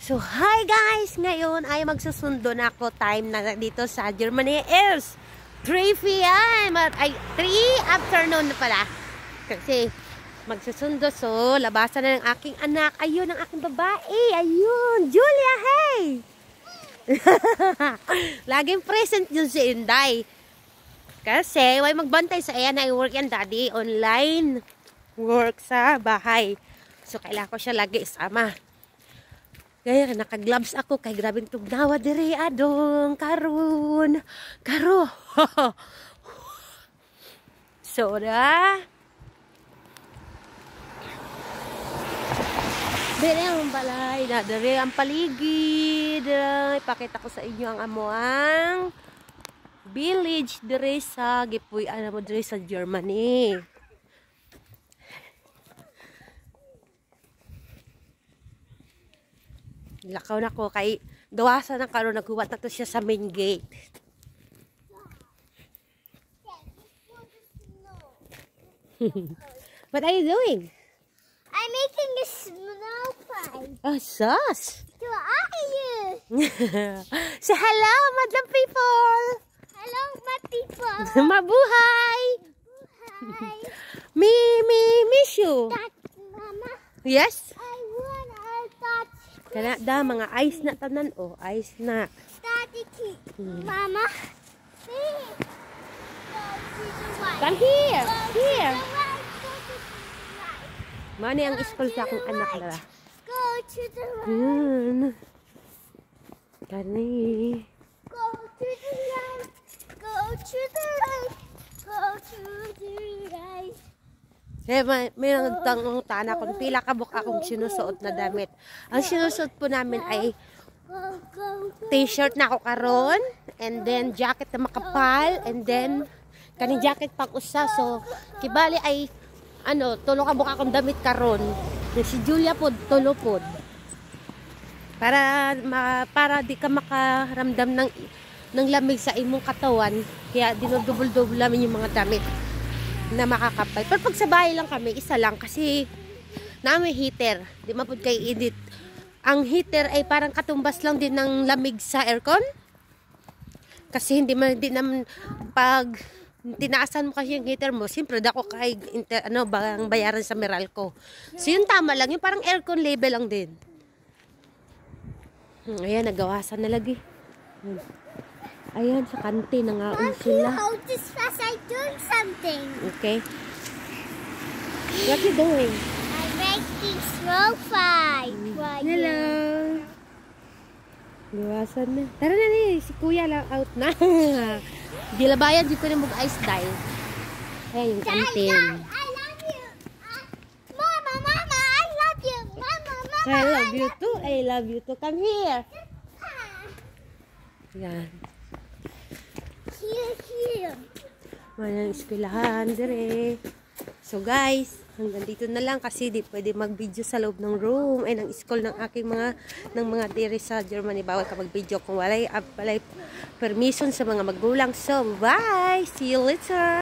So, hi guys! Ngayon ay magsusundo na ako. Time na dito sa Germany is 3 p.m. Ay, 3 afternoon na pala. Kasi magsusundo. So, labasan na ng aking anak. Ayun, ang aking babae. Ayun, Julia, hey! Laging present yun si Inday. Kasi, may magbantay sa ayan na i-work yan, daddy. Online work sa bahay. So, kailangan ko siya lagi isama. Kaya naka-gloves ako kay grabing tugnawa diri adong karon. Karo. So da. Dere ang balay na dere ang paligid. Ipakita ko sa inyo ang amuang village dere sa gipuy-an mo dere sa Germany. Lakaw na ko kay gawasan na karon naghuwat na to siya sa main gate. What are you doing? I'm making a snow pie. Oh, sus! Who are you? Say hello, madlang people! Hello, my people. Mabuhay! Hi. Miss you. That, Mama, Yes? I want a touch. Kana da mga ice na tanan oh, ice na. Daddy, Mama, please. Come here. Here. Mani ang school sa akong anak dala. Go to the right. Yan. Kani. Go to the right. Go to the right. Go to the right. Eh, may nagtanong tana kung pila ka buk akong sinusuot na damit. Ang sinusuot po namin ay Go, go, go. t-shirt na ako karon, and then jacket na makapal, and then kaning jacket pang usa. So, kibali ay ano, tulo ka buk akong damit karon. Si Julia pod tulo pod. Para di ka makaramdam ng lamig sa imong katawan, kaya dinodubol-double namin yung mga damit na makakapal. Pero pag sa bahay lang kami, isa lang kasi namin heater. Di mapod kay edit. Ang heater ay parang katumbas lang din ng lamig sa aircon. Kasi hindi naman pag tinaasan mo kasi yung heater mo, siyempre dako kay bang bayaran sa Meralco. So yun tama lang, yung parang aircon level lang din. Ayan, nagawasan na lagi. Ayan, sa kante nangaon sila. Hold this fast. I'm doing something. Okay. What you doing? I'm making snow pie. Hello. Gawasan na. Tara na ni, si kuya lang out na. Gilabayan dito na mag-ice dye. Ayan yung kantin. I love you. Mama, I love you. Mama. I love you too. I love you too. Come here. Yan. Here. Walang eskwelahan dire. So guys, hanggang dito na lang kasi di pwede mag-video sa loob ng room ay ng school ng aking mga dire sa Germany. Bawal ka mag-video kung walay permission sa mga magulang. So bye! See you later!